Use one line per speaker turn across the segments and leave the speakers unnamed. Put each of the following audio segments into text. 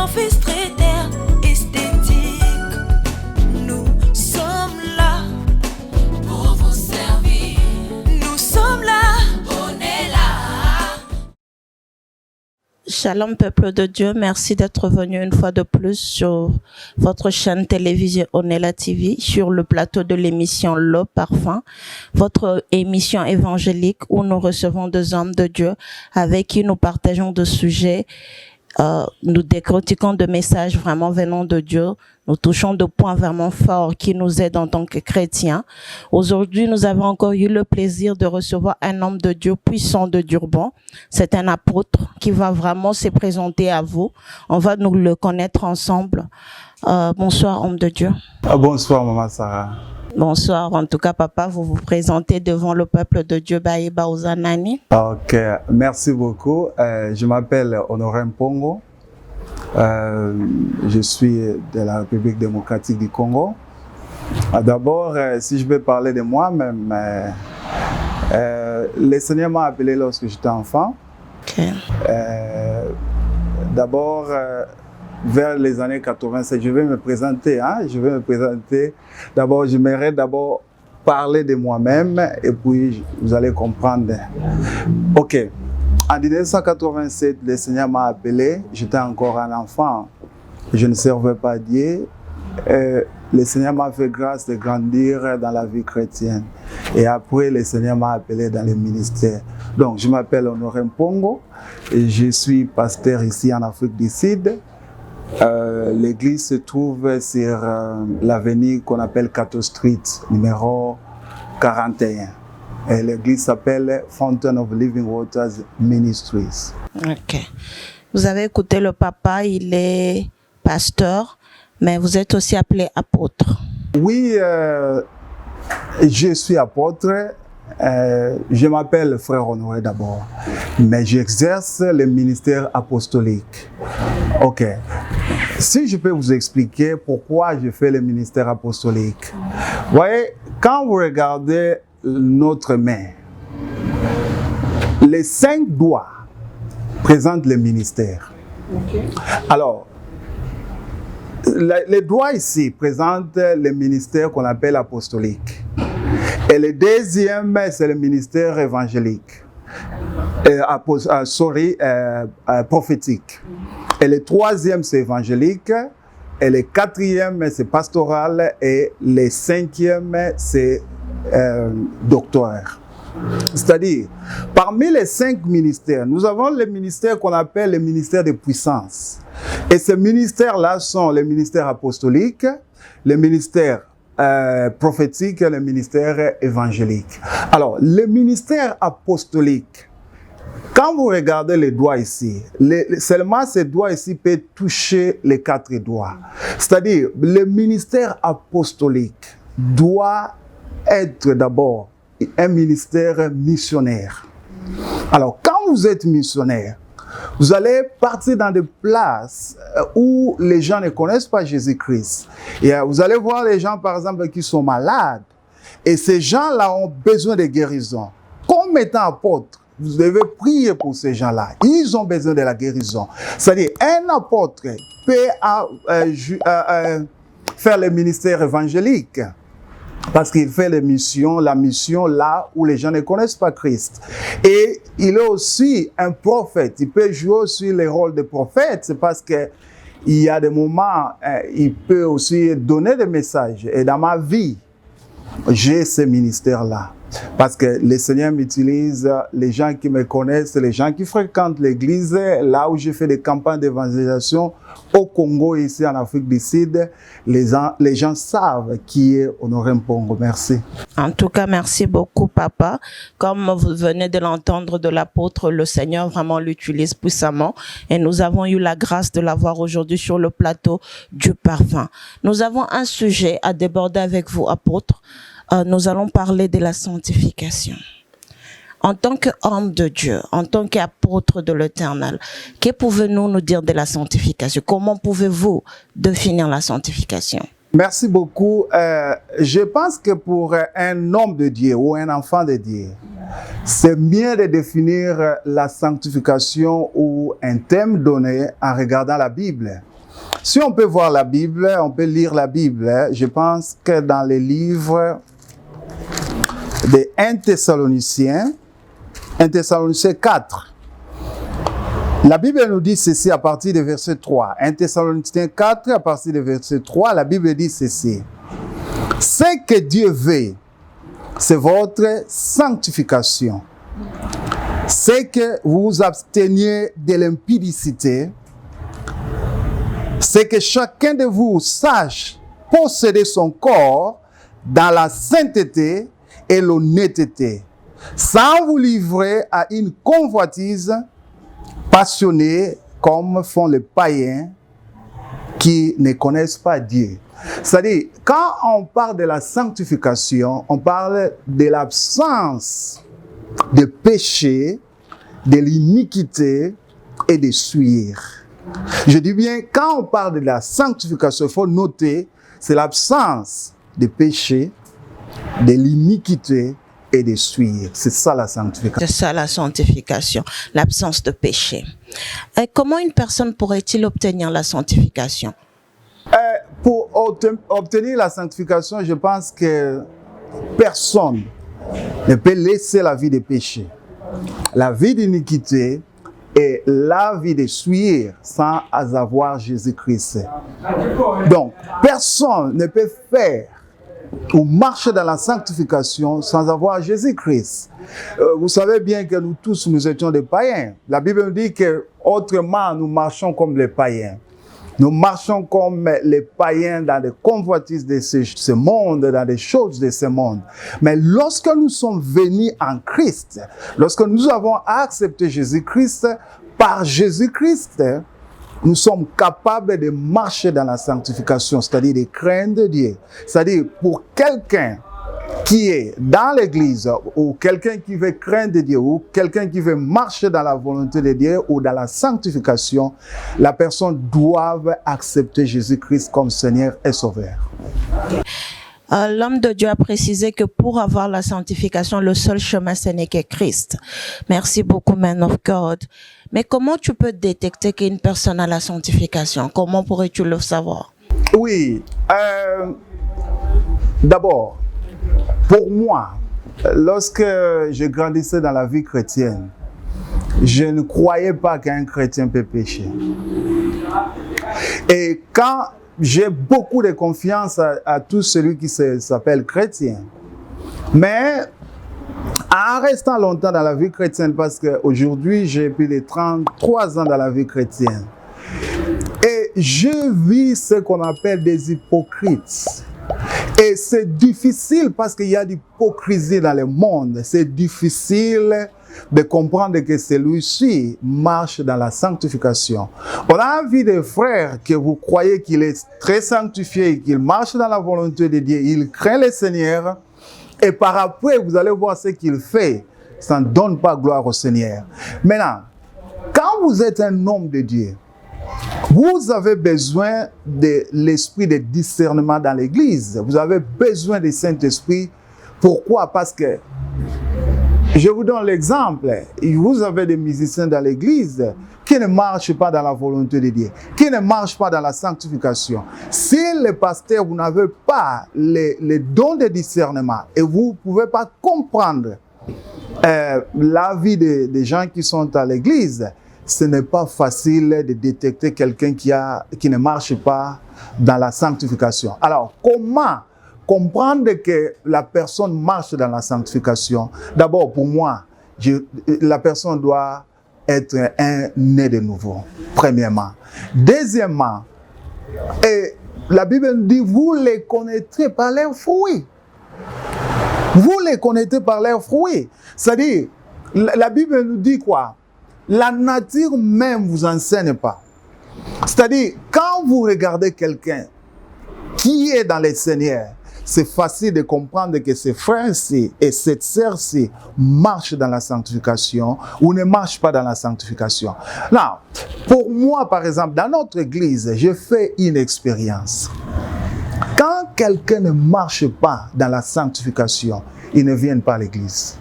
Orchestrateur esthétique, nous sommes là pour vous servir. Nous sommes là, on est là.
Shalom peuple de Dieu, merci d'être venu une fois de plus sur votre chaîne télévisée Onela TV, sur le plateau de l'émission Le Parfum, votre émission évangélique où nous recevons des hommes de Dieu avec qui nous partageons des sujets. Nous décortiquons de messages vraiment venant de Dieu. Nous touchons de points vraiment forts qui nous aident en tant que chrétiens. Aujourd'hui, nous avons encore eu le plaisir de recevoir un homme de Dieu puissant de Durban. C'est un apôtre qui va vraiment se présenter à vous. On va nous le connaître ensemble. Bonsoir, homme de Dieu.
Bonsoir, maman Sarah.
Bonsoir. En tout cas, papa, vous vous présentez devant le peuple de Dieu, Baïba Ozanani.
Ok, merci beaucoup. Je m'appelle Honoré Mpongo. Je suis de la République démocratique du Congo. D'abord, si je vais parler de moi-même, le Seigneur m'a appelé lorsque j'étais enfant.
Okay.
D'abord, vers les années 87, je vais me présenter. D'abord, j'aimerais parler de moi-même et puis vous allez comprendre. Ok. En 1987, le Seigneur m'a appelé. J'étais encore un enfant. Je ne servais pas Dieu. Le Seigneur m'a fait grâce de grandir dans la vie chrétienne. Et après, le Seigneur m'a appelé dans le ministère. Donc, je m'appelle Honoré Mpongo et je suis pasteur ici en Afrique du Sud. L'église se trouve sur l'avenue qu'on appelle Cato Street, numéro 41. Et l'église s'appelle Fountain of Living Waters Ministries. Ok.
Vous avez écouté le papa, il est pasteur, mais vous êtes aussi appelé apôtre.
Oui, je suis apôtre. Je m'appelle Frère Honoré d'abord, mais j'exerce le ministère apostolique. Ok. Si je peux vous expliquer pourquoi je fais le ministère apostolique. Vous voyez, quand vous regardez notre main, les 5 doigts présentent le ministère. Okay. Alors, les doigts ici présentent le ministère qu'on appelle apostolique. Et le deuxième, c'est le ministère évangélique. Prophétique. Et le troisième, c'est évangélique. Et le quatrième, c'est pastoral. Et le cinquième, c'est doctoral. C'est-à-dire, parmi les 5 ministères, nous avons le ministère qu'on appelle le ministère de puissance. Et ces ministères-là sont le ministère apostolique, le ministère prophétique et le ministère évangélique. Alors, le ministère apostolique, quand vous regardez les doigts ici, seulement ces doigts ici peuvent toucher les 4 doigts. C'est-à-dire, le ministère apostolique doit être d'abord un ministère missionnaire. Alors, quand vous êtes missionnaire, vous allez partir dans des places où les gens ne connaissent pas Jésus-Christ. Et vous allez voir les gens, par exemple, qui sont malades. Et ces gens-là ont besoin de guérison. Comme étant apôtre, vous devez prier pour ces gens-là. Ils ont besoin de la guérison. C'est-à-dire, un apôtre peut faire le ministère évangélique. Parce qu'il fait la mission là où les gens ne connaissent pas Christ. Et il est aussi un prophète. Il peut jouer aussi le rôle de prophète. C'est parce que il y a des moments, il peut aussi donner des messages. Et dans ma vie, j'ai ce ministère-là. Parce que le Seigneur m'utilise, les gens qui me connaissent, les gens qui fréquentent l'église, là où j'ai fait des campagnes d'évangélisation, au Congo, ici en Afrique du Sud, les gens savent qui est Honoré Mpongo. Merci.
En tout cas, merci beaucoup, papa. Comme vous venez de l'entendre de l'apôtre, le Seigneur vraiment l'utilise puissamment. Et nous avons eu la grâce de l'avoir aujourd'hui sur le plateau du parfum. Nous avons un sujet à déborder avec vous, apôtre. Nous allons parler de la sanctification. En tant qu'homme de Dieu, en tant qu'apôtre de l'Éternel, que pouvez-vous nous dire de la sanctification? Comment pouvez-vous définir la sanctification?
Merci beaucoup. Je pense que pour un homme de Dieu ou un enfant de Dieu, c'est bien de définir la sanctification ou un thème donné en regardant la Bible. Si on peut voir la Bible, on peut lire la Bible, je pense que dans les livres de 1 Thessaloniciens 4, la Bible nous dit ceci à partir du verset 3. 1 Thessaloniciens 4, à partir du verset 3, la Bible dit ceci. Ce que Dieu veut, c'est votre sanctification. C'est que vous vous absteniez de l'impudicité. C'est que chacun de vous sache posséder son corps dans la sainteté et l'honnêteté, sans vous livrer à une convoitise passionnée comme font les païens qui ne connaissent pas Dieu. C'est-à-dire, quand on parle de la sanctification, on parle de l'absence de péché, de l'iniquité et de souillure. Je dis bien, quand on parle de la sanctification, il faut noter, c'est l'absence de péché, de l'iniquité et de souillure. C'est ça la sanctification.
C'est ça la sanctification, l'absence de péché. Et comment une personne pourrait-il obtenir la sanctification?
Pour obtenir la sanctification, je pense que personne ne peut laisser la vie de péché, la vie d'iniquité et la vie de souillure sans avoir Jésus-Christ. Donc, personne ne peut faire ou marcher dans la sanctification sans avoir Jésus-Christ. Vous savez bien que nous tous, nous étions des païens. La Bible nous dit que autrement, nous marchons comme les païens. Nous marchons comme les païens dans les convoitises de ce monde, dans les choses de ce monde. Mais lorsque nous sommes venus en Christ, lorsque nous avons accepté Jésus-Christ, par Jésus-Christ, nous sommes capables de marcher dans la sanctification, c'est-à-dire de craindre Dieu. C'est-à-dire pour quelqu'un qui est dans l'église, ou quelqu'un qui veut craindre Dieu, ou quelqu'un qui veut marcher dans la volonté de Dieu, ou dans la sanctification, la personne doit accepter Jésus-Christ comme Seigneur et Sauveur.
L'homme de Dieu a précisé que pour avoir la sanctification, le seul chemin, ce n'est que Christ. Merci beaucoup, man of God. Mais comment tu peux détecter qu'une personne a la sanctification? Comment pourrais-tu le savoir?
Oui. D'abord, pour moi, lorsque je grandissais dans la vie chrétienne, je ne croyais pas qu'un chrétien peut pécher. Et quand j'ai beaucoup de confiance à tout celui qui s'appelle chrétien, mais en restant longtemps dans la vie chrétienne, parce qu'aujourd'hui j'ai plus de 33 ans dans la vie chrétienne, et je vis ce qu'on appelle des hypocrites. Et c'est difficile parce qu'il y a d'hypocrisie dans le monde. C'est difficile de comprendre que celui-ci marche dans la sanctification. On a envie des frères que vous croyez qu'il est très sanctifié, qu'il marche dans la volonté de Dieu, il craint le Seigneur, et par après, vous allez voir ce qu'il fait. Ça ne donne pas gloire au Seigneur. Maintenant, quand vous êtes un homme de Dieu, vous avez besoin de l'esprit de discernement dans l'église. Vous avez besoin du Saint-Esprit. Pourquoi? Parce que, je vous donne l'exemple, vous avez des musiciens dans l'église qui ne marchent pas dans la volonté de Dieu, qui ne marchent pas dans la sanctification. Si le pasteur, vous n'avez pas les dons de discernement et vous ne pouvez pas comprendre la vie des gens qui sont à l'église, ce n'est pas facile de détecter quelqu'un qui ne marche pas dans la sanctification. Alors, comment comprendre que la personne marche dans la sanctification? D'abord, pour moi, la personne doit être un né de nouveau, premièrement. Deuxièmement, et la Bible nous dit, vous les connaîtrez par leurs fruits. Vous les connaîtrez par leurs fruits. C'est-à-dire, la Bible nous dit quoi? La nature même ne vous enseigne pas. C'est-à-dire, quand vous regardez quelqu'un qui est dans le Seigneur, c'est facile de comprendre que ces frères-ci et cette sœur-ci marchent dans la sanctification ou ne marchent pas dans la sanctification. Là, pour moi, par exemple, dans notre église, je fais une expérience. Quand quelqu'un ne marche pas dans la sanctification, il ne vient pas à l'église.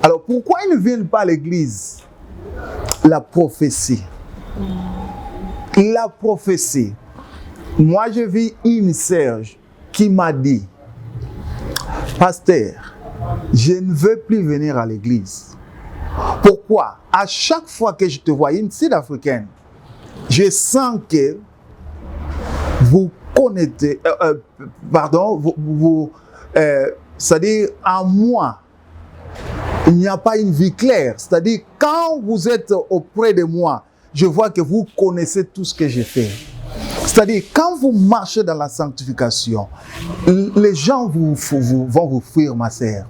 Alors, pourquoi ils ne viennent pas à l'église? La prophétie. La prophétie. Moi, je vis une sœur qui m'a dit, pasteur, je ne veux plus venir à l'église. Pourquoi? À chaque fois que je te vois, une Sud-Africaine, je sens que vous connaissez, c'est-à-dire en moi, il n'y a pas une vie claire. C'est-à-dire quand vous êtes auprès de moi, je vois que vous connaissez tout ce que j'ai fait. C'est-à-dire, quand vous marchez dans la sanctification, les gens vont vous fuir, ma sœur.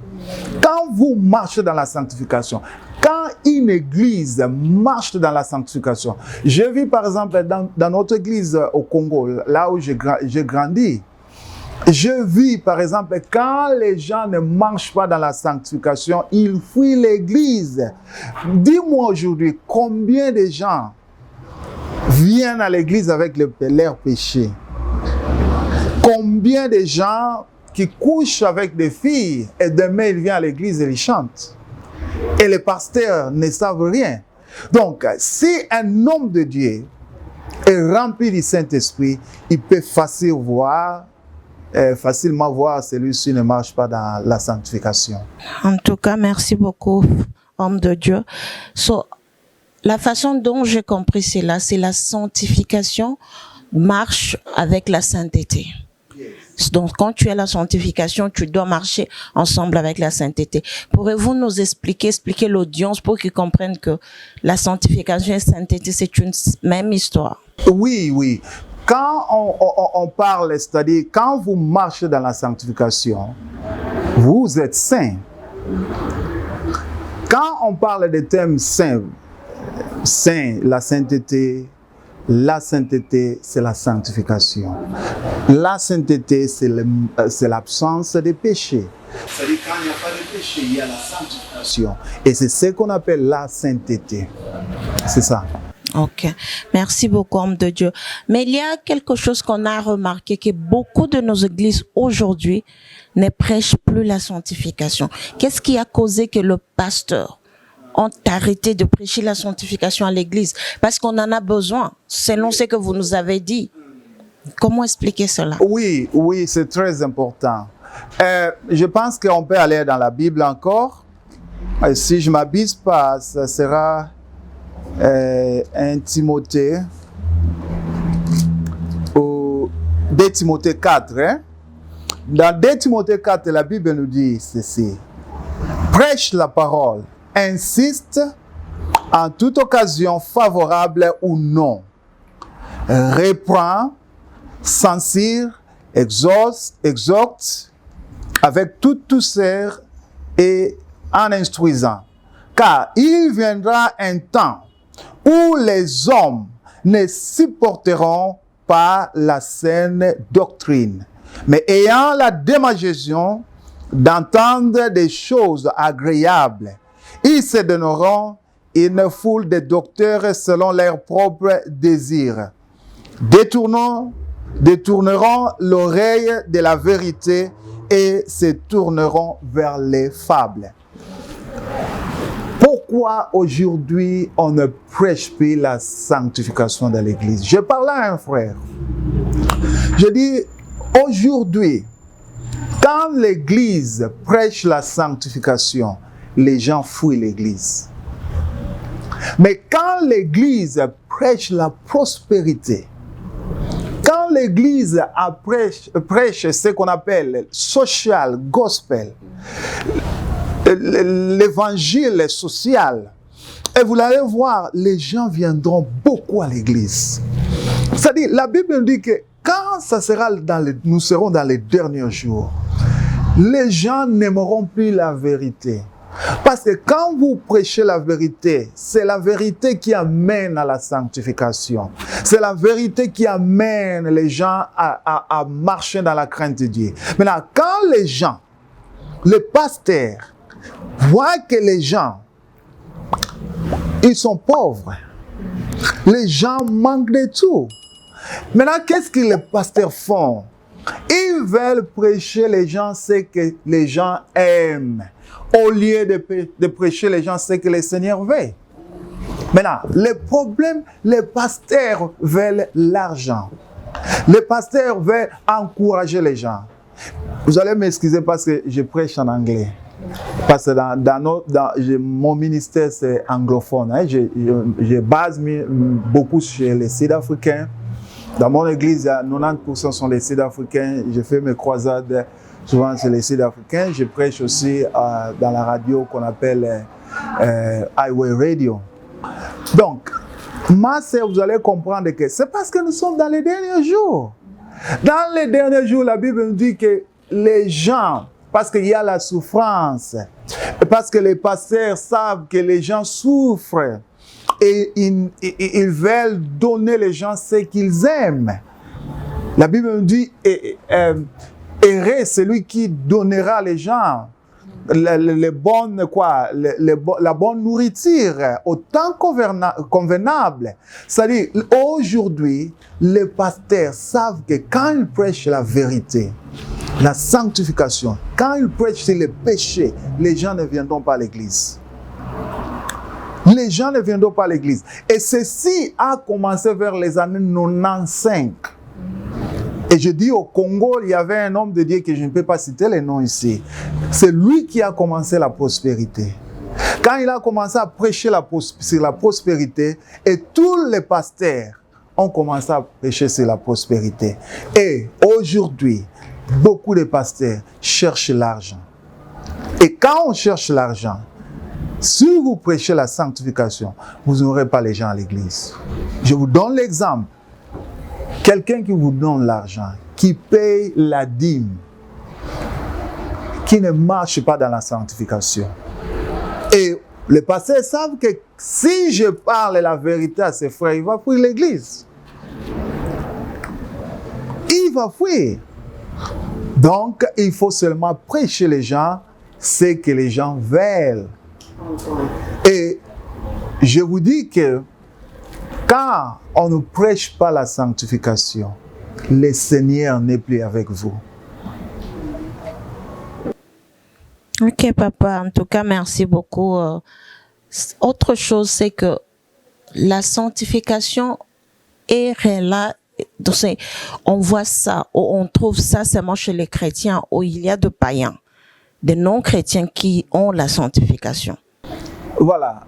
Quand vous marchez dans la sanctification, quand une église marche dans la sanctification, je vis par exemple dans notre église au Congo, là où j'ai grandi, je vis par exemple quand les gens ne marchent pas dans la sanctification, ils fuient l'église. Dis-moi aujourd'hui, combien de gens viennent à l'église avec leurs péchés? Combien de gens qui couchent avec des filles et demain ils viennent à l'église et ils chantent? Et les pasteurs ne savent rien. Donc, si un homme de Dieu est rempli du Saint-Esprit, il peut facilement voir celui-ci ne marche pas dans la sanctification.
En tout cas, merci beaucoup, homme de Dieu. La façon dont j'ai compris cela, c'est la sanctification marche avec la sainteté. Donc, quand tu as la sanctification, tu dois marcher ensemble avec la sainteté. Pourrez-vous nous expliquer l'audience pour qu'ils comprennent que la sanctification et la sainteté, c'est une même histoire?
Oui. Quand on parle, c'est-à-dire quand vous marchez dans la sanctification, vous êtes saint. Quand on parle des thèmes saints, la sainteté, c'est la sanctification. La sainteté, c'est l'absence des péchés. C'est-à-dire quand il n'y a pas de péché, il y a la sanctification. Et c'est ce qu'on appelle la sainteté. C'est ça.
Ok, merci beaucoup, homme de Dieu. Mais il y a quelque chose qu'on a remarqué, que beaucoup de nos églises aujourd'hui ne prêchent plus la sanctification. Qu'est-ce qui a causé que le pasteur ont arrêté de prêcher la sanctification à l'église? Parce qu'on en a besoin, selon ce que vous nous avez dit. Comment expliquer cela? Oui,
c'est très important. Je pense qu'on peut aller dans la Bible encore. Si je ne m'abuse pas, ça sera 1 Timothée ou 2 Timothée 4. Hein? Dans 2 Timothée 4, la Bible nous dit ceci. Prêche la parole. Insiste en toute occasion favorable ou non. Reprend, censure, exhorte avec toute douceur et en instruisant. Car il viendra un temps où les hommes ne supporteront pas la saine doctrine, mais ayant la démagogie d'entendre des choses agréables, ils se donneront une foule de docteurs selon leurs propres désirs. Détourneront l'oreille de la vérité et se tourneront vers les fables. Pourquoi aujourd'hui on ne prêche plus la sanctification dans l'église? Je parlais à un frère. Je dis, aujourd'hui, quand l'église prêche la sanctification, les gens fuient l'église. Mais quand l'église prêche la prospérité, quand l'église prêche ce qu'on appelle social, gospel, l'évangile social, et vous allez voir, les gens viendront beaucoup à l'église. C'est-à-dire, la Bible nous dit que quand ça sera nous serons dans les derniers jours, les gens n'aimeront plus la vérité. Parce que quand vous prêchez la vérité, c'est la vérité qui amène à la sanctification. C'est la vérité qui amène les gens à marcher dans la crainte de Dieu. Maintenant, quand les gens, les pasteurs, voient que les gens, ils sont pauvres, les gens manquent de tout. Maintenant, qu'est-ce que les pasteurs font? Ils veulent prêcher les gens ce que les gens aiment, au lieu de prêcher les gens ce que le Seigneur veut. Maintenant, le problème, les pasteurs veulent l'argent. Les pasteurs veulent encourager les gens. Vous allez m'excuser parce que je prêche en anglais. Parce que mon ministère, c'est anglophone. Hein. Je base beaucoup sur les Sud-Africains. Dans mon église, 90% sont les Sud-Africains. Je fais mes croisades souvent sur les Sud-Africains. Je prêche aussi dans la radio qu'on appelle Highway Radio. Donc, ma sœur, vous allez comprendre que c'est parce que nous sommes dans les derniers jours. Dans les derniers jours, la Bible nous dit que les gens, parce qu'il y a la souffrance, parce que les pasteurs savent que les gens souffrent et ils veulent donner les gens ce qu'ils aiment. La Bible nous dit, heureux celui qui donnera les gens la bonne nourriture au temps convenable. C'est-à-dire, aujourd'hui, les pasteurs savent que quand ils prêchent la vérité, la sanctification, quand ils prêchent sur les péchés, les gens ne viendront pas à l'église. Les gens ne viendront pas à l'église. Et ceci a commencé vers les années 95. Et je dis au Congo, il y avait un homme de Dieu que je ne peux pas citer les noms ici. C'est lui qui a commencé la prospérité. Quand il a commencé à prêcher sur la prospérité, et tous les pasteurs ont commencé à prêcher sur la prospérité. Et aujourd'hui, beaucoup de pasteurs cherchent l'argent. Et quand on cherche l'argent, si vous prêchez la sanctification, vous n'aurez pas les gens à l'église. Je vous donne l'exemple. Quelqu'un qui vous donne l'argent, qui paye la dîme, qui ne marche pas dans la sanctification. Et les pasteurs savent que si je parle la vérité à ses frères, il va fuir l'église. Il va fuir. Donc, il faut seulement prêcher les gens ce que les gens veulent. Et je vous dis que quand on ne prêche pas la sanctification, le Seigneur n'est plus avec vous.
Ok, papa. En tout cas, merci beaucoup. Autre chose, c'est que la sanctification est là. On voit ça, on trouve ça seulement chez les chrétiens, où il y a de païens, des non-chrétiens qui ont la sanctification.
Voilà.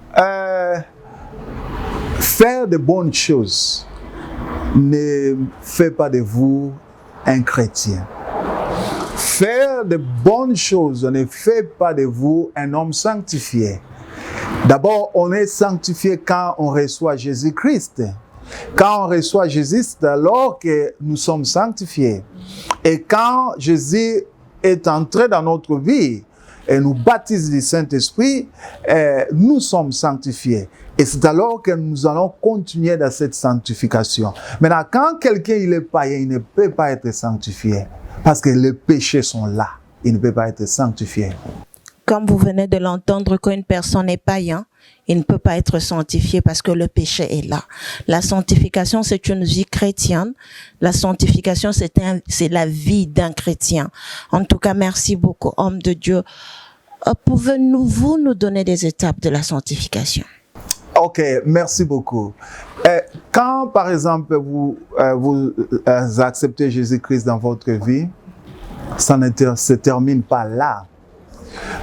Faire de bonnes choses ne fait pas de vous un chrétien. Faire de bonnes choses ne fait pas de vous un homme sanctifié. D'abord, on est sanctifié quand on reçoit Jésus-Christ. Quand on reçoit Jésus, c'est alors que nous sommes sanctifiés. Et quand Jésus est entré dans notre vie et nous baptise du Saint-Esprit, nous sommes sanctifiés. Et c'est alors que nous allons continuer dans cette sanctification. Maintenant, quand quelqu'un il est païen, il ne peut pas être sanctifié. Parce que les péchés sont là. Il ne peut pas être sanctifié.
Comme vous venez de l'entendre, quand une personne est païen, il ne peut pas être sanctifié parce que le péché est là. La sanctification, c'est une vie chrétienne. La sanctification, c'est la vie d'un chrétien. En tout cas, merci beaucoup, homme de Dieu. Pouvez-vous nous donner des étapes de la sanctification?
Ok, merci beaucoup. Quand, par exemple, vous acceptez Jésus-Christ dans votre vie, ça ne se termine pas là.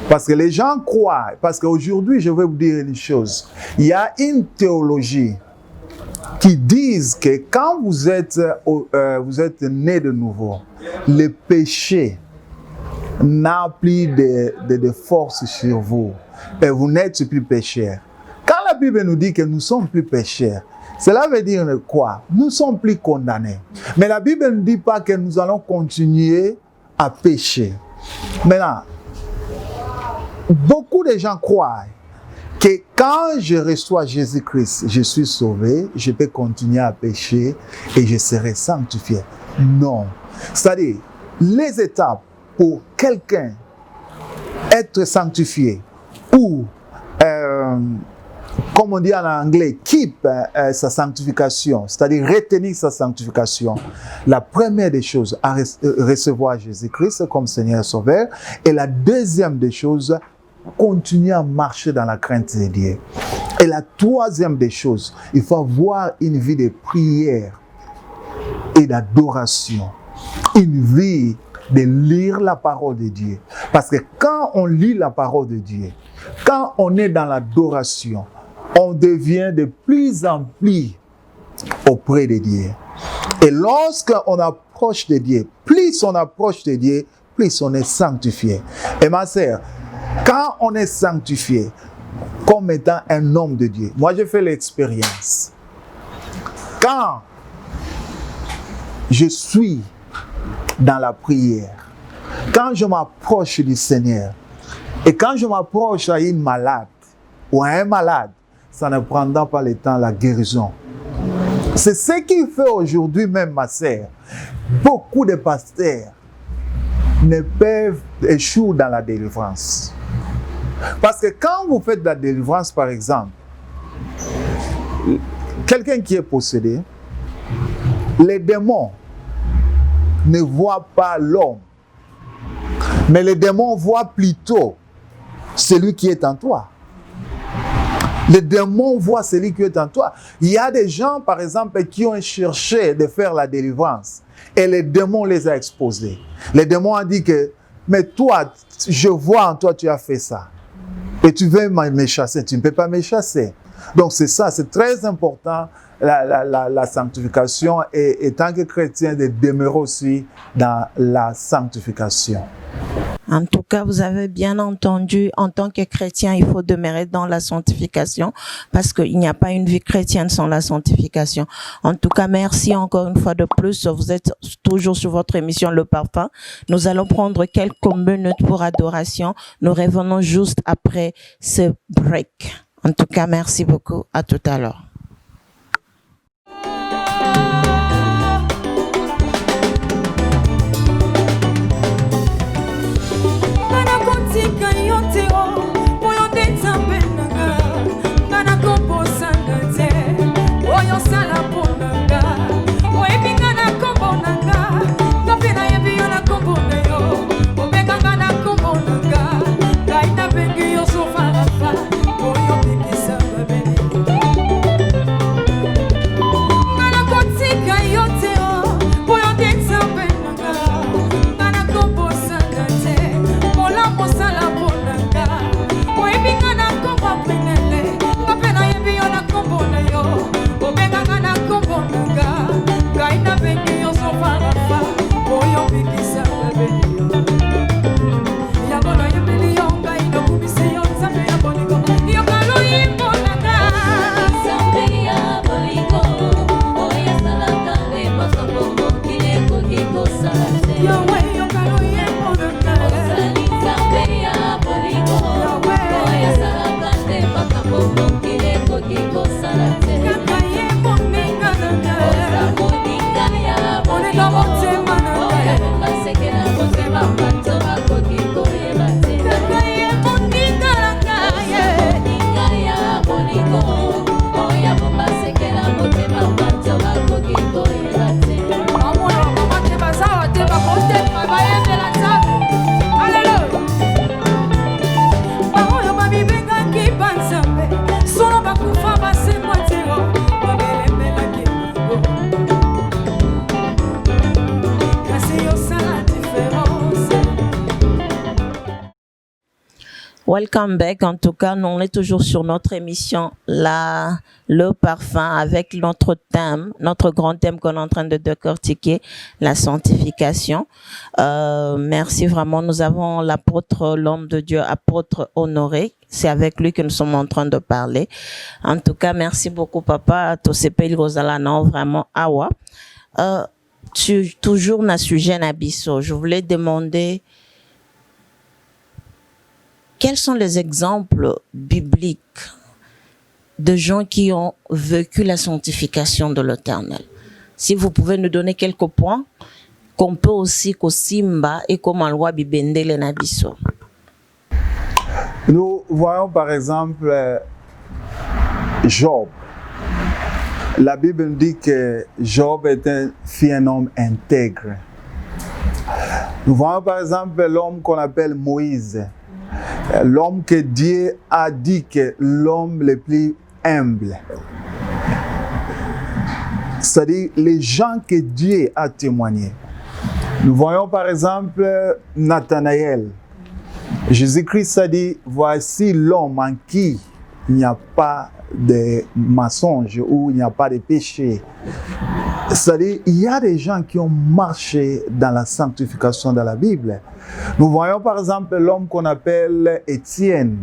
Parce que les gens croient, parce qu'aujourd'hui, je vais vous dire une chose. Il y a une théologie qui dit que quand vous êtes né de nouveau, le péché n'a plus de force sur vous. Et vous n'êtes plus pécheur. Quand la Bible nous dit que nous sommes plus pécheurs, cela veut dire quoi? Nous sommes plus condamnés. Mais la Bible ne dit pas que nous allons continuer à pécher. Maintenant, beaucoup de gens croient que quand je reçois Jésus-Christ, je suis sauvé, je peux continuer à pécher et je serai sanctifié. Non. C'est-à-dire, les étapes pour quelqu'un être sanctifié ou, comme on dit en anglais, keep sa sanctification, c'est-à-dire retenir sa sanctification. La première des choses, à recevoir Jésus-Christ comme Seigneur Sauveur. Et la deuxième des choses, continuer à marcher dans la crainte de Dieu. Et la troisième des choses, il faut avoir une vie de prière et d'adoration. Une vie de lire la parole de Dieu. Parce que quand on lit la parole de Dieu, quand on est dans l'adoration, on devient de plus en plus auprès de Dieu. Et lorsqu'on approche de Dieu, plus on approche de Dieu, plus on est sanctifié. Et ma sœur, quand on est sanctifié, comme étant un homme de Dieu, moi j'ai fait l'expérience. Quand je suis dans la prière, quand je m'approche du Seigneur, et quand je m'approche à une malade ou à un malade, ça ne prendra pas le temps la guérison. C'est ce qui fait aujourd'hui même, ma sœur, beaucoup de pasteurs ne peuvent échouer dans la délivrance. Parce que quand vous faites de la délivrance, par exemple, quelqu'un qui est possédé, les démons ne voient pas l'homme, mais les démons voient plutôt celui qui est en toi. Les démons voient celui qui est en toi. Il y a des gens, par exemple, qui ont cherché de faire la délivrance et les démons les a exposés. Les démons ont dit que, mais toi, je vois en toi, tu as fait ça. Et tu veux me chasser, tu ne peux pas me chasser. Donc c'est ça, c'est très important, la sanctification et tant que chrétien de demeurer aussi dans la sanctification.
En tout cas, vous avez bien entendu, en tant que chrétien, il faut demeurer dans la sanctification parce qu'il n'y a pas une vie chrétienne sans la sanctification. En tout cas, merci encore une fois de plus. Vous êtes toujours sur votre émission Le Parfum. Nous allons prendre quelques minutes pour adoration. Nous revenons juste après ce break. En tout cas, merci beaucoup. À tout à l'heure. Welcome back. En tout cas, nous on est toujours sur notre émission là, Le Parfum, avec notre thème, notre grand thème qu'on est en train de décortiquer, la sanctification. Merci vraiment. Nous avons l'apôtre, l'homme de Dieu, apôtre Honoré. C'est avec lui que nous sommes en train de parler. En tout cas, merci beaucoup, papa. Tosepeli Rosalana, vraiment, awa. Toujours na sujet na biso. Je voulais demander quels sont les exemples bibliques de gens qui ont vécu la sanctification de l'Éternel? Si vous pouvez nous donner quelques points qu'on peut aussi kosimba et comme en loi bibendele na biso.
Nous voyons par exemple Job. La Bible dit que Job fut un homme intègre. Nous voyons par exemple l'homme qu'on appelle Moïse, L'homme que Dieu a dit que l'homme le plus humble. C'est-à-dire les gens que Dieu a témoignés. Nous voyons par exemple Nathanaël. Jésus-Christ a dit, voici l'homme en qui il n'y a pas de mensonge ou il n'y a pas de péché. C'est-à-dire, il y a des gens qui ont marché dans la sanctification de la Bible. Nous voyons par exemple l'homme qu'on appelle Étienne,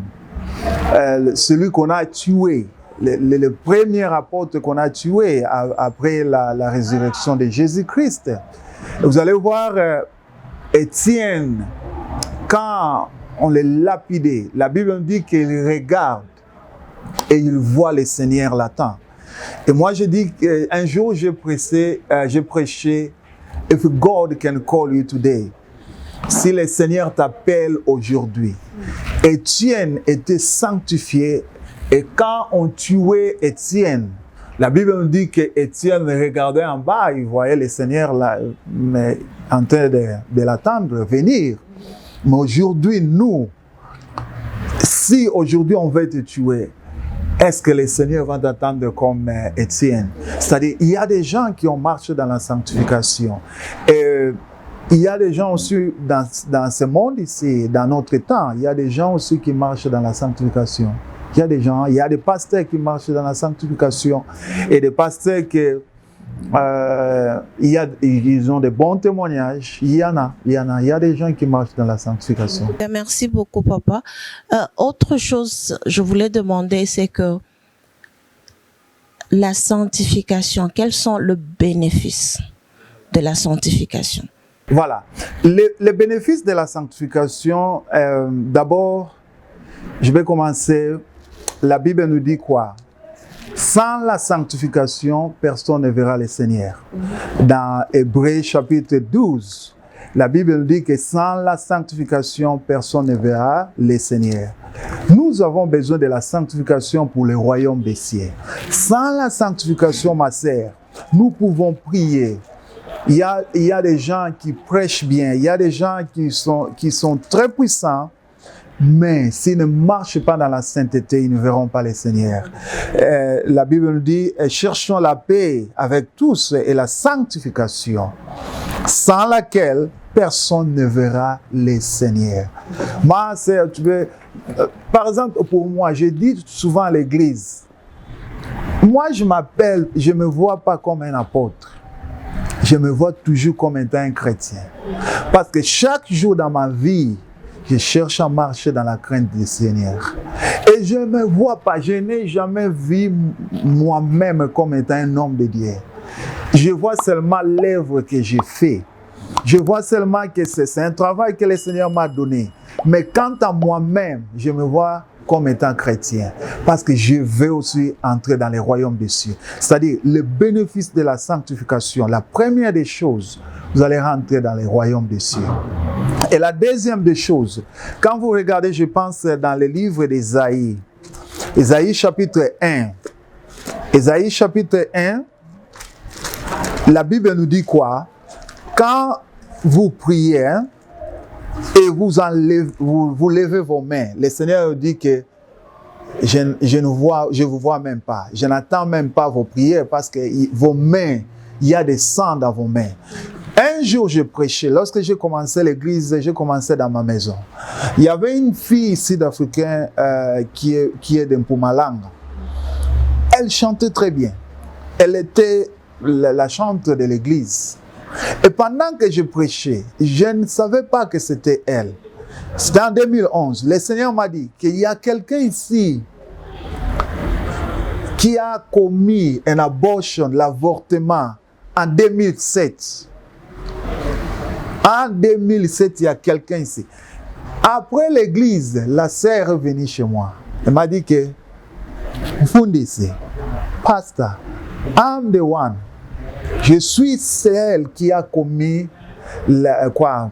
celui qu'on a tué, le premier apôtre qu'on a tué après la résurrection de Jésus-Christ. Vous allez voir Étienne, quand on le lapidait, la Bible dit qu'il regarde et il voit le Seigneur l'attend. Et moi je dis qu'un jour j'ai prêché, if God can call you today, si le Seigneur t'appelle aujourd'hui. Étienne était sanctifié et quand on tuait Étienne, la Bible nous dit que Étienne regardait en bas, il voyait le Seigneur là, mais en train de l'attendre venir. Mais aujourd'hui, nous, si aujourd'hui on veut te tuer, est-ce que le Seigneur va t'attendre comme Étienne? C'est-à-dire, il y a des gens qui ont marché dans la sanctification. Et il y a des gens aussi dans ce monde ici, dans notre temps, il y a des gens aussi qui marchent dans la sanctification. Il y a des gens, il y a des pasteurs qui marchent dans la sanctification et des pasteurs qui ils ont de bons témoignages. Il y a des gens qui marchent dans la sanctification.
Merci beaucoup, papa. Autre chose, je voulais demander, c'est que la sanctification, quels sont les bénéfices de la sanctification?
Voilà. Les bénéfices de la sanctification, d'abord, je vais commencer. La Bible nous dit quoi? Sans la sanctification, personne ne verra le Seigneur. Dans Hébreux chapitre 12, la Bible nous dit que sans la sanctification, personne ne verra le Seigneur. Nous avons besoin de la sanctification pour le royaume des cieux. Sans la sanctification, ma sœur, nous pouvons prier. Il y a des gens qui prêchent bien, il y a des gens qui sont très puissants, mais s'ils ne marchent pas dans la sainteté, ils ne verront pas le Seigneur. La Bible nous dit, cherchons la paix avec tous et la sanctification, sans laquelle personne ne verra le Seigneur. Moi, par exemple, pour moi, je dis souvent à l'église, moi je ne me vois pas comme un apôtre. Je me vois toujours comme étant un chrétien. Parce que chaque jour dans ma vie, je cherche à marcher dans la crainte du Seigneur. Et je ne me vois pas, je n'ai jamais vu moi-même comme étant un homme de Dieu. Je vois seulement l'œuvre que j'ai fait. Je vois seulement que c'est un travail que le Seigneur m'a donné. Mais quant à moi-même, je me vois comme étant chrétien. Parce que je veux aussi entrer dans les royaumes des cieux. C'est-à-dire, le bénéfice de la sanctification, la première des choses, vous allez rentrer dans les royaumes des cieux. Et la deuxième des choses, quand vous regardez, je pense, dans le livre d'Ésaïe, Ésaïe chapitre 1, Ésaïe chapitre 1, la Bible nous dit quoi? Quand vous priez, et vous levez vos mains, le Seigneur dit que je vous vois même pas. Je n'attends même pas vos prières parce que vos mains, il y a des sang dans vos mains. Un jour, je prêchais. Lorsque j'ai commencé l'église, j'ai commencé dans ma maison. Il y avait une fille sud-africaine qui est de Mpumalanga. Elle chantait très bien. Elle était la chanteuse de l'église. Et pendant que je prêchais, je ne savais pas que c'était elle. C'était en 2011. Le Seigneur m'a dit qu'il y a quelqu'un ici qui a commis un abortion, l'avortement, en 2007. En 2007, il y a quelqu'un ici. Après l'église, la sœur est venue chez moi. Elle m'a dit que, Fundisi, Pastor, I'm the one. Je suis celle qui a commis l'avortement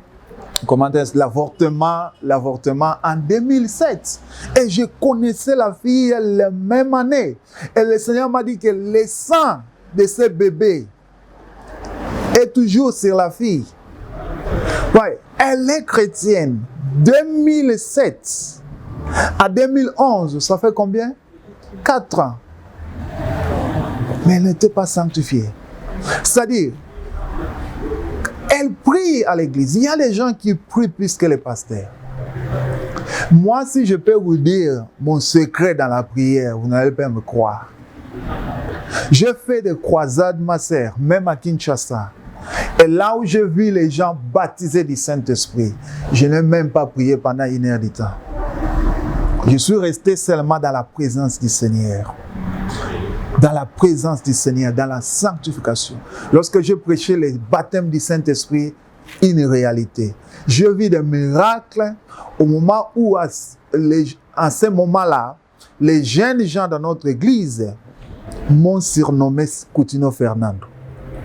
en 2007. Et je connaissais la fille la même année. Et le Seigneur m'a dit que le sang de ce bébé est toujours sur la fille. Ouais, elle est chrétienne. 2007. En 2011, ça fait combien? 4 ans. Mais elle n'était pas sanctifiée. C'est-à-dire, elle prie à l'église. Il y a des gens qui prient plus que les pasteurs. Moi, si je peux vous dire mon secret dans la prière, vous n'allez pas me croire. J'ai fait des croisades, ma sœur, même à Kinshasa. Et là où j'ai vu les gens baptisés du Saint-Esprit, je n'ai même pas prié pendant 1 heure de temps. Je suis resté seulement dans la présence du Seigneur. Dans la présence du Seigneur, dans la sanctification. Lorsque je prêchais les baptêmes du Saint-Esprit, une réalité. Je vis des miracles au moment où, à ce moment-là, les jeunes gens de notre église m'ont surnommé Coutinho Fernando.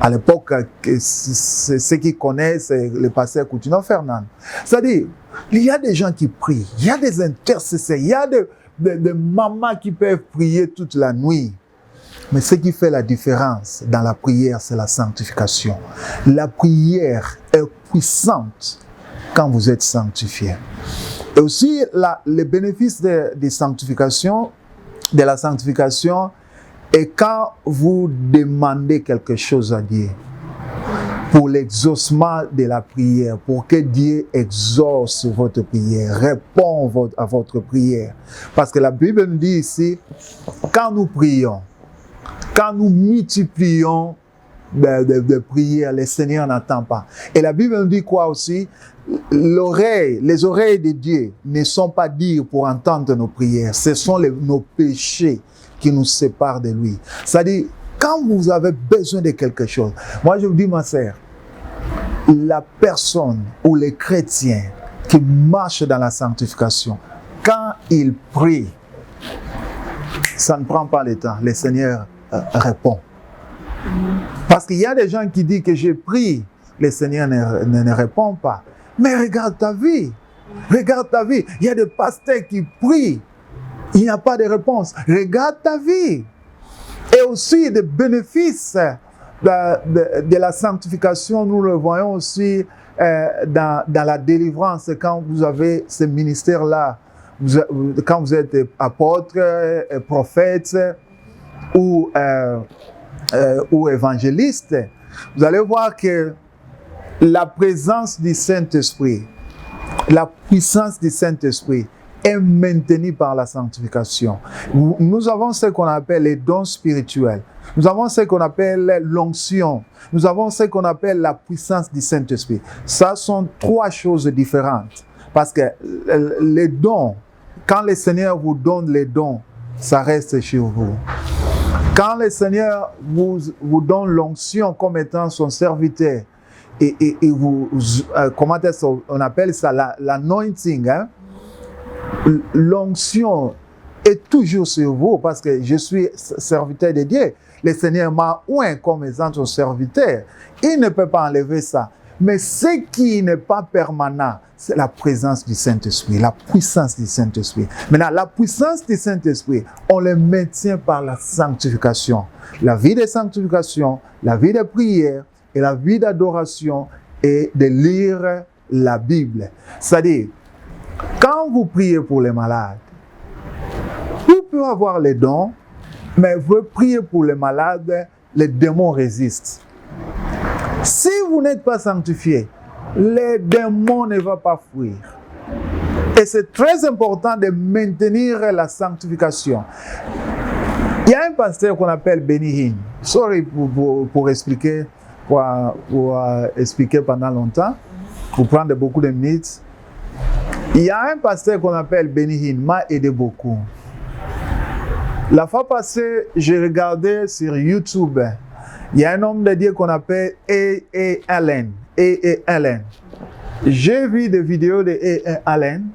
À l'époque, ceux qui connaissent le pasteur Coutinho Fernando. C'est-à-dire, il y a des gens qui prient, il y a des intercesseurs, il y a des mamans qui peuvent prier toute la nuit. Mais ce qui fait la différence dans la prière, c'est la sanctification. La prière est puissante quand vous êtes sanctifié. Et aussi, le bénéfice de la sanctification est quand vous demandez quelque chose à Dieu pour l'exaucement de la prière, pour que Dieu exauce votre prière, répond à votre prière. Parce que la Bible nous dit ici, quand nous prions, quand nous multiplions de prières, le Seigneur n'entend pas. Et la Bible nous dit quoi aussi? Les oreilles de Dieu ne sont pas dires pour entendre nos prières. Ce sont nos péchés qui nous séparent de lui. C'est-à-dire, quand vous avez besoin de quelque chose, moi je vous dis, ma sœur, la personne ou les chrétiens qui marchent dans la sanctification, quand ils prient, ça ne prend pas le temps. Le Seigneur répond. Parce qu'il y a des gens qui disent que j'ai prié, le Seigneur ne répond pas. Mais regarde ta vie. Regarde ta vie. Il y a des pasteurs qui prient. Il n'y a pas de réponse. Regarde ta vie. Et aussi des bénéfices de la sanctification, nous le voyons aussi dans la délivrance. Quand vous avez ce ministère-là, quand vous êtes apôtre, prophète ou évangéliste, vous allez voir que la présence du Saint-Esprit, la puissance du Saint-Esprit est maintenue par la sanctification. Nous avons ce qu'on appelle les dons spirituels. Nous avons ce qu'on appelle l'onction. Nous avons ce qu'on appelle la puissance du Saint-Esprit. Ça sont 3 choses différentes. Parce que les dons, quand le Seigneur vous donne les dons, ça reste chez vous. Quand le Seigneur vous donne l'onction comme étant son serviteur, et comment est-ce qu'on appelle ça, l'anointing, hein? L'onction est toujours sur vous parce que je suis serviteur de Dieu. Le Seigneur m'a oint comme étant son serviteur. Il ne peut pas enlever ça. Mais ce qui n'est pas permanent, c'est la présence du Saint-Esprit, la puissance du Saint-Esprit. Maintenant, la puissance du Saint-Esprit, on le maintient par la sanctification. La vie de sanctification, la vie de prière et la vie d'adoration et de lire la Bible. C'est-à-dire, quand vous priez pour les malades, vous pouvez avoir les dons, mais vous priez pour les malades, les démons résistent. Si vous n'êtes pas sanctifié, les démons ne vont pas fuir. Et c'est très important de maintenir la sanctification. Il y a un pasteur qu'on appelle Benny Hinn. Sorry pour expliquer, pour expliquer pendant longtemps, pour prendre beaucoup de minutes. Il y a un pasteur qu'on appelle Benny Hinn, m'a aidé beaucoup. La fois passée, j'ai regardé sur YouTube, il y a un homme de Dieu qu'on appelle A.A. Allen. J'ai vu des vidéos de A.A. Allen.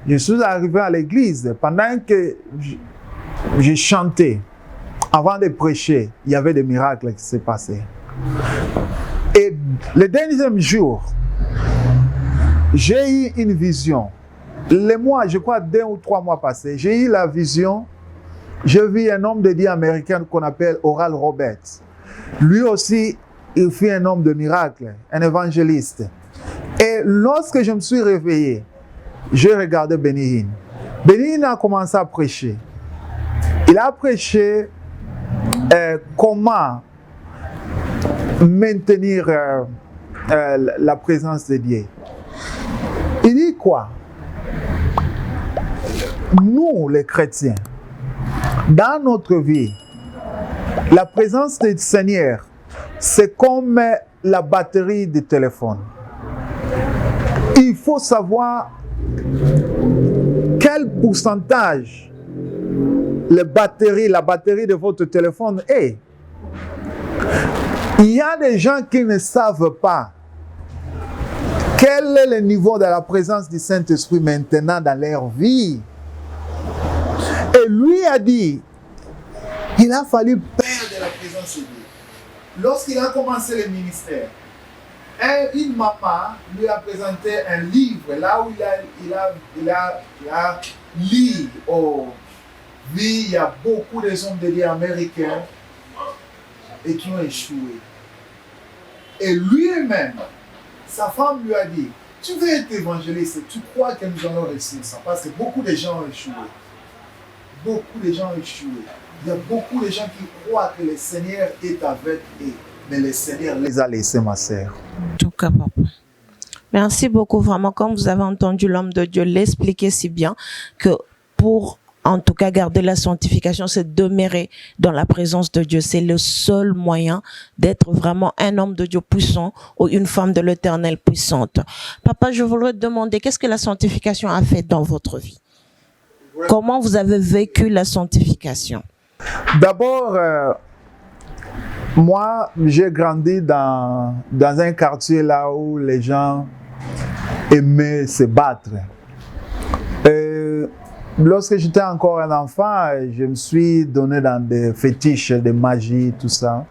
Je suis arrivé à l'église. Pendant que j'ai chanté, avant de prêcher, il y avait des miracles qui s'est passé. Et le dernier jour, j'ai eu une vision. Les mois, je crois 2 ou 3 mois passés, j'ai eu la vision. J'ai vu un homme de Dieu américain qu'on appelle Oral Roberts. Lui aussi, il fut un homme de miracle, un évangéliste. Et lorsque je me suis réveillé, j'ai regardé Benny Hinn. Bénin a commencé à prêcher. Il a prêché comment maintenir la présence de Dieu. Il dit quoi? Nous, les chrétiens, dans notre vie, la présence du Seigneur, c'est comme la batterie du téléphone. Il faut savoir quel pourcentage la batterie de votre téléphone est. Il y a des gens qui ne savent pas quel est le niveau de la présence du Saint-Esprit maintenant dans leur vie. Et lui a dit, il a fallu perdre la présence de Dieu. Lorsqu'il a commencé le ministère, une maman lui a présenté un livre, là où il a lu, il y a beaucoup de hommes de Dieu américains et qui ont échoué. Et lui-même, sa femme lui a dit, tu veux être évangéliste, tu crois que nous allons réussir ça? Parce que beaucoup de gens ont échoué. Beaucoup de gens ont échoué. Il y a beaucoup de gens qui croient que le Seigneur est avec eux. Mais le Seigneur les a laissés, ma sœur.
En tout cas, papa. Merci beaucoup. Vraiment, comme vous avez entendu l'homme de Dieu l'expliquer si bien, que pour en tout cas garder la sanctification, c'est demeurer dans la présence de Dieu. C'est le seul moyen d'être vraiment un homme de Dieu puissant ou une femme de l'Éternel puissante. Papa, je voudrais te demander, qu'est-ce que la sanctification a fait dans votre vie? Comment vous avez vécu la sanctification?
D'abord, moi, j'ai grandi dans un quartier là où les gens aimaient se battre. Lorsque j'étais encore un enfant, je me suis donné dans des fétiches de magie, tout ça.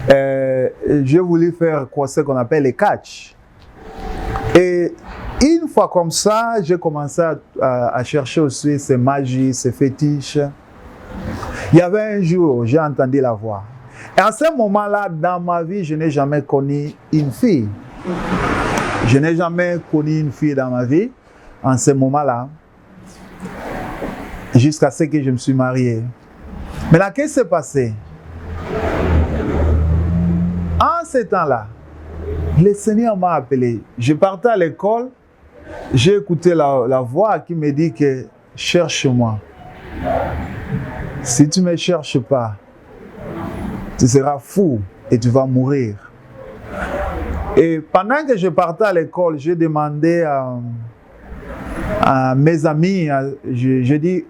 J'ai voulu faire ce qu'on appelle les catch. Et une fois comme ça, j'ai commencé à chercher aussi ces magies, ces fétiches. Il y avait un jour, j'ai entendu la voix. Et à ce moment-là, dans ma vie, je n'ai jamais connu une fille. Je n'ai jamais connu une fille dans ma vie, en ce moment-là, jusqu'à ce que je me suis marié. Mais là, qu'est-ce qui s'est passé? En ce temps-là, le Seigneur m'a appelé. Je partais à l'école, j'ai écouté la voix qui me dit que cherche-moi. Si tu ne me cherches pas, tu seras fou et tu vas mourir. Et pendant que je partais à l'école, j'ai demandé à mes amis, je dis,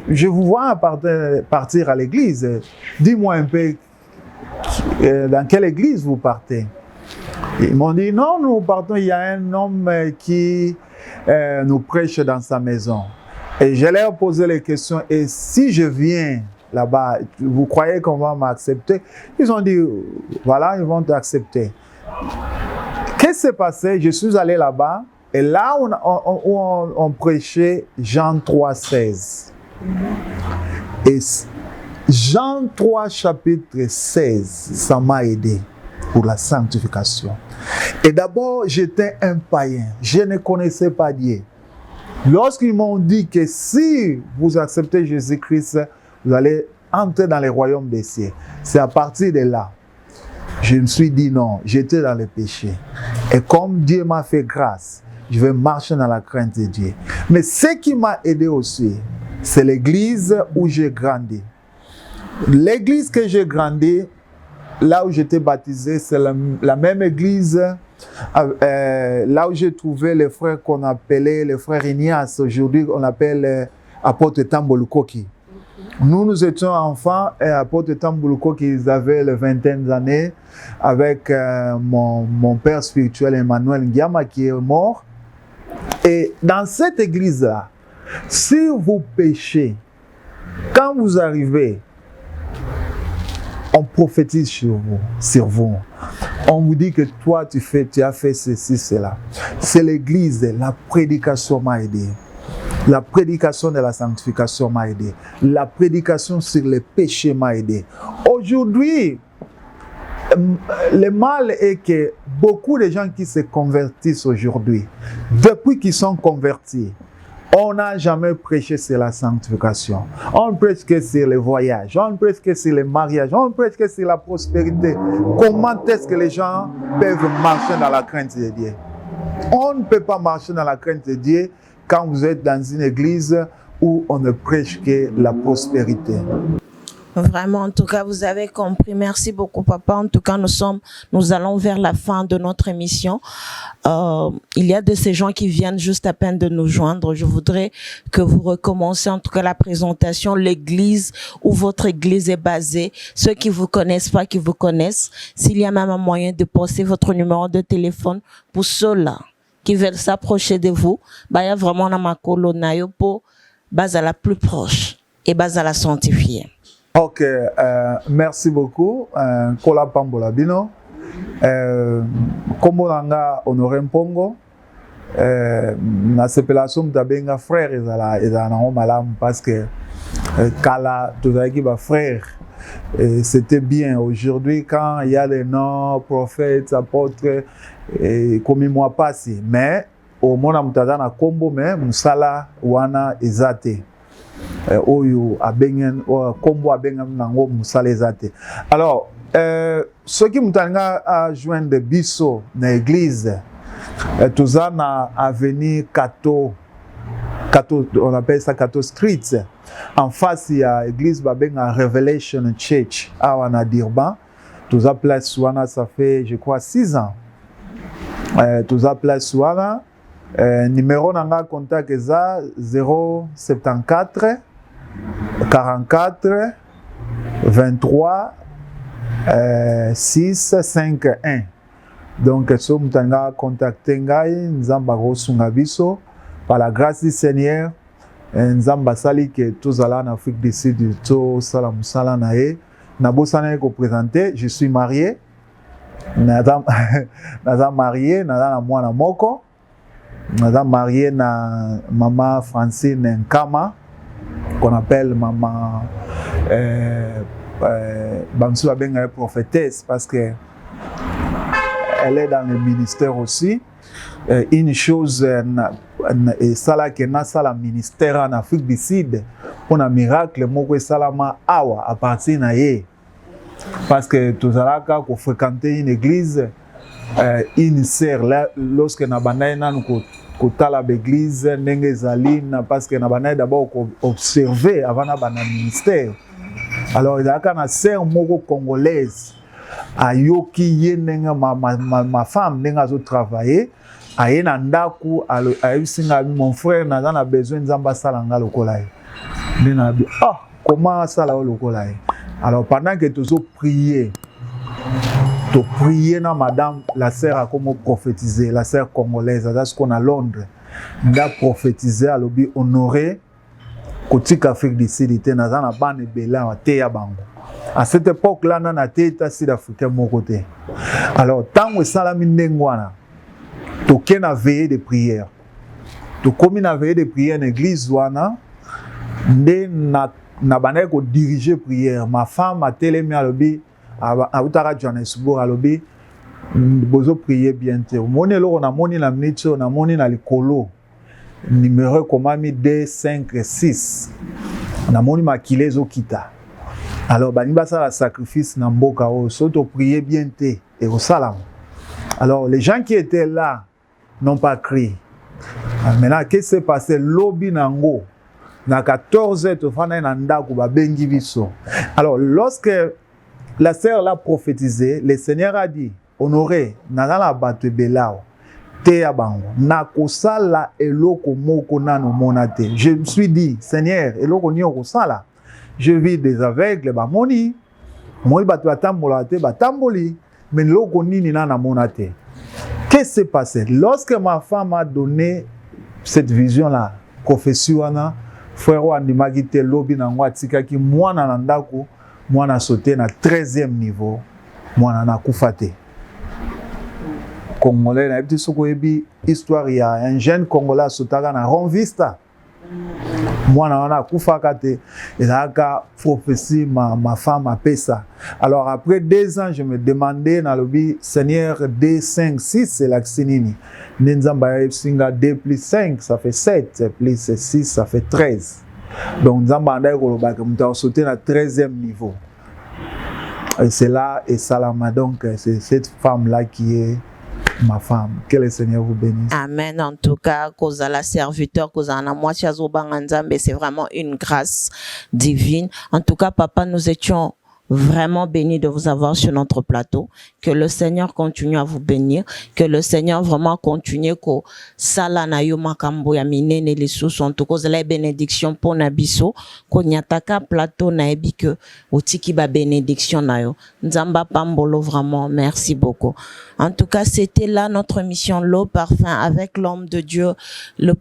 je vous vois partir à l'église. Dis-moi un peu dans quelle église vous partez. Ils m'ont dit, non, nous partons, il y a un homme qui nous prêche dans sa maison. Et je leur ai posé les questions, et si je viens là-bas, vous croyez qu'on va m'accepter? Ils ont dit, voilà, ils vont t'accepter. Qu'est-ce qui s'est passé? Je suis allé là-bas, et là où on prêchait Jean 3,16. Et Jean 3, chapitre 16, ça m'a aidé pour la sanctification. Et d'abord, j'étais un païen. Je ne connaissais pas Dieu. Lorsqu'ils m'ont dit que si vous acceptez Jésus-Christ, vous allez entrer dans le royaume des cieux. C'est à partir de là, je me suis dit non, j'étais dans le péché. Et comme Dieu m'a fait grâce, je vais marcher dans la crainte de Dieu. Mais ce qui m'a aidé aussi, c'est l'église où j'ai grandi. L'église que j'ai grandi, là où j'étais baptisé, c'est la même église là où j'ai trouvé les frères qu'on appelait les frères Ignace. Aujourd'hui, on appelle apôtre Tambolukoki. Nous étions enfants et apôtre Tambolukoki, ils avaient les vingtaine d'années avec mon père spirituel Emmanuel Ngiama qui est mort. Et dans cette église-là, si vous péchez, quand vous arrivez, on prophétise sur vous. On vous dit que toi, tu as fait ceci, cela. C'est l'église, la prédication m'a aidé. La prédication de la sanctification m'a aidé. La prédication sur les péchés m'a aidé. Aujourd'hui, le mal est que beaucoup de gens qui se convertissent aujourd'hui, depuis qu'ils sont convertis, On n'a jamais prêché sur la sanctification. On prêche que sur les voyages, on prêche que sur les mariages, on prêche que sur la prospérité. Comment est-ce que les gens peuvent marcher dans la crainte de Dieu? On ne peut pas marcher dans la crainte de Dieu quand vous êtes dans une église où on ne prêche que la prospérité.
Vraiment, en tout cas, vous avez compris. Merci beaucoup, papa. En tout cas, nous allons vers la fin de notre émission. Il y a de ces gens qui viennent juste à peine de nous joindre. Je voudrais que vous recommenciez, en tout cas, la présentation, l'église où votre église est basée. Ceux qui vous connaissent pas, qui vous connaissent. S'il y a même un moyen de poster votre numéro de téléphone pour ceux-là qui veulent s'approcher de vous, bah, il y a vraiment un makolo nayo pour base à la plus proche et base à la sanctifier.
Ok, merci beaucoup. Kola Pambola Bino. Kombo nanga Honoré Mpongo. Na sepelation d'abenga frère ezala na malam parce que kala tozaki ba frère. C'était bien. Aujourd'hui, quand il y a les noms, prophètes, apôtres, comme moi passé. Mais au mona mutaza na kombo mais musala wana ezate. Oyo abengen kombo abenga nango musala ezate. Alors ce qui mutanga a joindre biso na église toza na avenue Kato, on appelle ça Kato Street. En face il y a église babenga Revelation Church awa na Durban. Toza place wana ça fait je crois 6 ans. Toza place wana numéro nanga contact eza 074 44 23 651. Donc so mutanga contacter ngai nzamba rosunga biso par la grâce du Seigneur. Nzamba sali que tozala en Afrique du Sud to sala musala na ye na bosana ko présenter. Je suis marié. Naza marié, naza na mwana moko. Naza marié na maman Francine Nkama qu'on appelle maman Bamsou Abenga prophétesse parce que elle est dans le ministère aussi. Une chose et ça là que na ça la ministère en Afrique du Sud on a miracle moko salama awa à partir na ye parce que tozalaka ko fréquenter une église une sœur là lorsque na banaye nanu ko tala l'église ndenge zaline parce que na banaye d'abord ko observer avant na bana ministère. Alors il y a kana sœur moko congolaise ayoki ye ndenge ma femme ndenge azo travailler aye na ndaku ayisinga mon frère na besoin nzamba sala nga lokola ye ndena bi comment sala lokola ye. Alors pendant que tu prier to prier na madame la sœur a comme prophétiser la sœur congolaise à ce qu'on a Londres nda prophétiser à lobi honoré kotika Afrique du Sud était na zana bane bela te ya bango. À cette époque là na teta sud-africain mon côté. Alors tant salami ndengwana to kena veillée de prière to komi na veillée de prière en église wana nde na banaye ko diriger prière. Ma femme a télémi à lobi a utara Johannesburg à lobi bozo prier bien te moni loko na moni na minute na moni na likolo numéro komami 256 na moni makile zo kita. Alors bani basa la sacrifice na mboka o soto prier bien te et au salam. Alors les gens qui étaient là n'ont pas crié. Maintenant qu'est-ce qui s'est passé lobi nango na 14h to fana na ndako ba bengi biso. Alors lorsque la sœur l'a prophétisé, le Seigneur a dit honoré na la batu belao te ya bango na kosala eloko moko nano monate. Je me suis dit Seigneur eloko ni okosala. Je vis des aveugles ba moni moi batu batambola te batamboli mais eloko nini nana monate. Qu'est-ce qui s'est passé? Lorsque ma femme a donné cette vision là prophétie wana frère andimaki te lobi na ngwa tikaki mwana na ndako mwana sauté na 13e niveau mwana na kufate. Congolais na petit soko ebi histoire ya un jeune congolais sotaka na Ron Vista Moi, on a koufaka te, et a prophétie ma femme a fait ça. Alors après 2 ans, je me demandais dans le but, Seigneur, 2, 5, 6, c'est la Xinini. Nenzamba singa 2 plus 5, ça fait 7, plus 6, ça fait 13. Donc, Nzamba andai koloba que nous avons sauté à 13e niveau. Et c'est là, et Salama, donc, c'est cette femme-là qui est ma femme. Que le Seigneur vous bénisse.
Amen. En tout cas, cause à la serviteur, cause à la moitié mais c'est vraiment une grâce divine. En tout cas, papa, nous étions vraiment bénis de vous avoir sur notre plateau. Que le Seigneur continue à vous bénir. Que le Seigneur vraiment continue ko sala na yo makambo ya minene les sous en tout cas la bénédiction pour nabiso ko nyataka plateau na ebi que otiki ba bénédiction na yo. Nzamba pambolo vraiment merci beaucoup. En tout cas, c'était là notre mission L'eau parfum avec l'homme de Dieu, le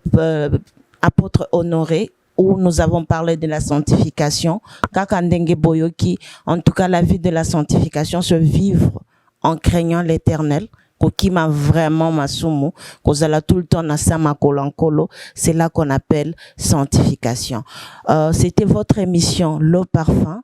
apôtre Honoré, où nous avons parlé de la sanctification. Kakandenge Boyoki, en tout cas, la vie de la sanctification, se vivre en craignant l'Éternel. Qui m'a vraiment masumu, cause la tout le temps na sama kolankolo, c'est là qu'on appelle sanctification. C'était votre émission L'eau parfum.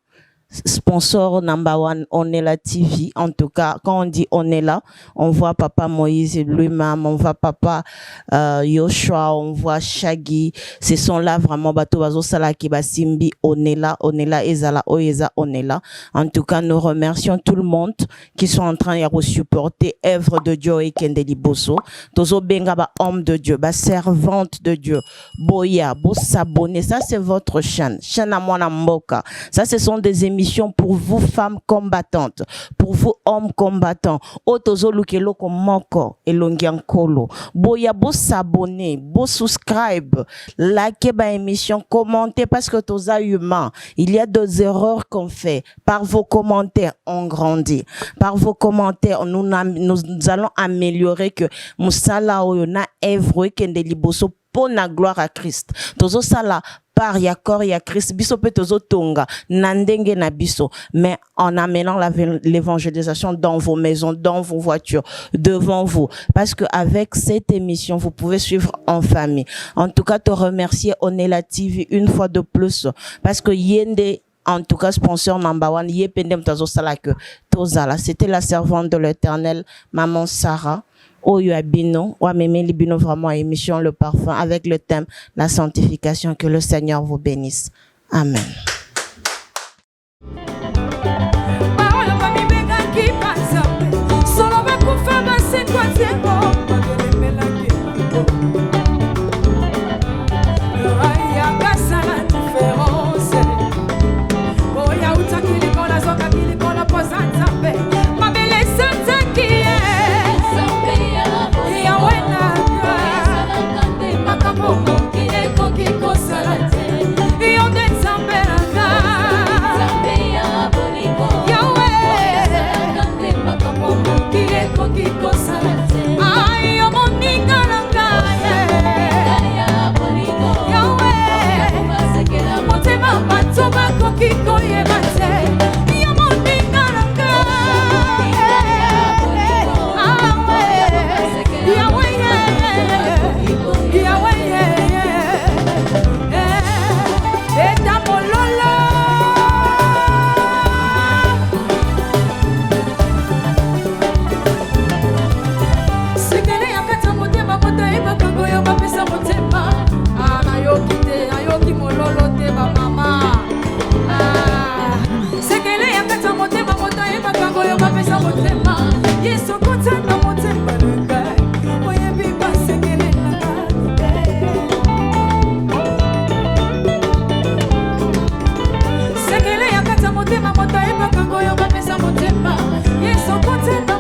Sponsor number 1, On est là TV. En tout cas, quand on dit On est là, on voit Papa Moïse lui-même, on voit Papa Yoshua, on voit Shaggy. Ce sont là vraiment bato bazo sala ki basimbi On est là, ezala oeza On est là. En tout cas, nous remercions tout le monde qui sont en train de supporter œuvre de Dieu et Kendeli Bosso. Tozo benga ba homme de Dieu, ba servante de Dieu. Boya, bo s'abonner, ça c'est votre chaîne. Chaîne à moi mboka. Ça ce sont des émissions pour vous femmes combattantes, pour vous hommes combattants. Otozo lukelo ko moko elongiankolo. Boya bo s'abonner, bo subscribe, likez ba émission, commentez parce que toza humain. Il y a des erreurs qu'on fait. Par vos commentaires, on grandit. Par vos commentaires, nous allons améliorer que musala oyona evre kendeli boso pour la gloire à Christ. Tozo sala par ya corps ya Christ biso pe tozo tonga nandenge na biso, mais en amenant l'évangélisation dans vos maisons, dans vos voitures, devant vous, parce que avec cette émission vous pouvez suivre en famille. En tout cas, te remercier On est là TV une fois de plus parce que yende en tout cas sponsor number 1 yependem tazo sala que tozala, c'était la servante de l'Éternel maman Sarah. Oyo Abino, Ouameme Libino, vraiment émission Le Parfum avec le thème la sanctification. Que le Seigneur vous bénisse. Amen.
Yes, so